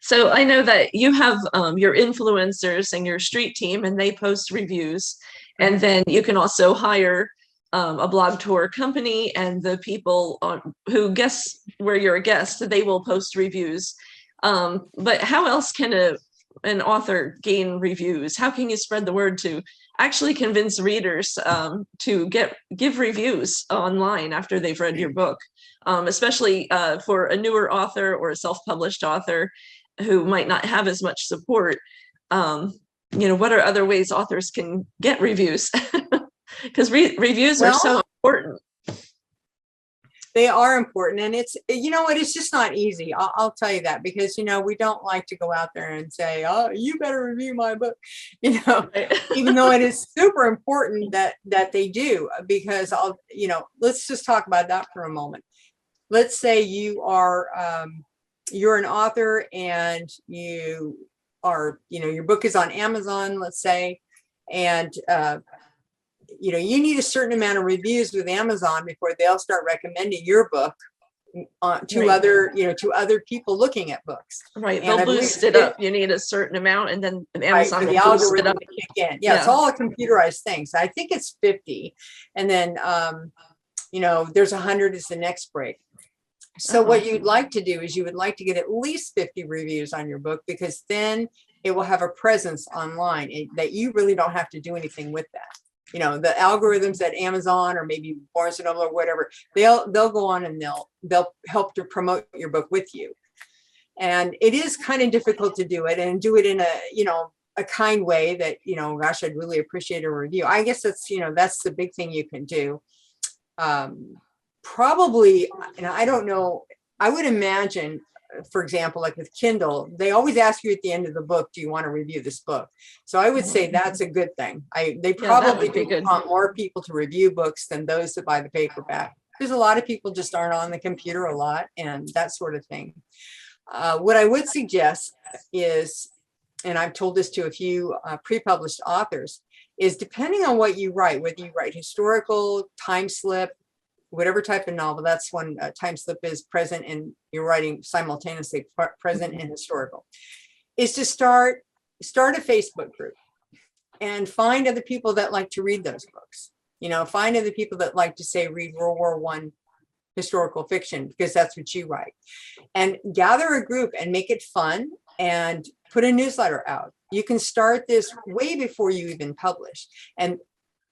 So I know that you have your influencers and your street team, and they post reviews. And then you can also hire a blog tour company, and the people who guess where you're a guest, they will post reviews. But how else can an author gain reviews? How can you spread the word to actually convince readers to give reviews online after they've read your book, especially for a newer author or a self-published author who might not have as much support? What are other ways authors can get reviews? Because reviews are so important. They are important, and it's, it's just not easy. I'll tell you that, because, we don't like to go out there and say, oh, you better review my book, even though it is super important that they do, because let's just talk about that for a moment. Let's say you are, you're an author, and you are, your book is on Amazon, let's say, and, you need a certain amount of reviews with Amazon before they'll start recommending your book to other people looking at books. Right. They'll boost it up. You need a certain amount, and then Amazon will boost it up. Yeah, it's all a computerized thing. So I think it's 50. And then, there's 100 is the next break. So what you'd like to do is you would like to get at least 50 reviews on your book, because then it will have a presence online that you really don't have to do anything with that. The algorithms at Amazon or maybe Barnes & Noble or whatever, they'll go on and they'll help to promote your book with you. And it is kind of difficult to do it, and do it in a kind way that, gosh, I'd really appreciate a review. I guess that's the big thing you can do. Probably, and I don't know, I would imagine, for example, like with Kindle, they always ask you at the end of the book, do you want to review this book? So I would say that's a good thing. They probably want more people to review books than those that buy the paperback, because a lot of people just aren't on the computer a lot and that sort of thing. What I would suggest is, and I've told this to a few pre-published authors, is depending on what you write, whether you write historical, time slip, whatever type of novel, that's when time slip is present and you're writing simultaneously present and historical, is to start a Facebook group and find other people that like to read those books. Find other people that like to, say, read World War I historical fiction, because that's what you write, and gather a group and make it fun and put a newsletter out. You can start this way before you even publish. And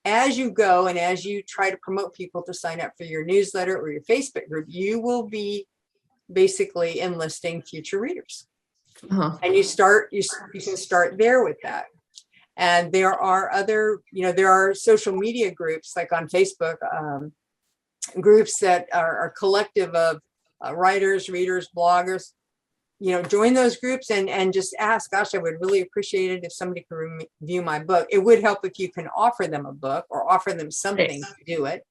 as you go and as you try to promote people to sign up for your newsletter or your Facebook group, you will be basically enlisting future readers. And you can start there with that. And there are other, there are social media groups like on Facebook, groups that are a collective of writers, readers, bloggers. Join those groups and just ask, gosh, I would really appreciate it if somebody could review my book. It would help if you can offer them a book or offer them something to do it.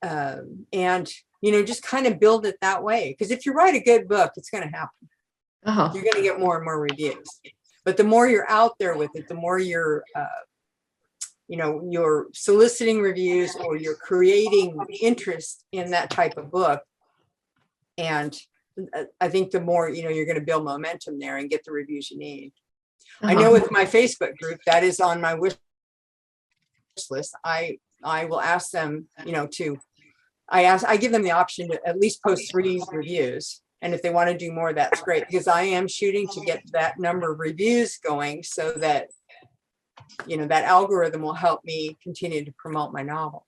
And, just kind of build it that way. Because if you write a good book, it's going to happen. You're going to get more and more reviews. But the more you're out there with it, the more you're, you're soliciting reviews, or you're creating interest in that type of book. And I think the more, you're going to build momentum there and get the reviews you need. I know with my Facebook group, that is on my wish list. I will ask them, I give them the option to at least post 3 reviews. And if they want to do more, that's great, because I am shooting to get that number of reviews going so that, that algorithm will help me continue to promote my novel.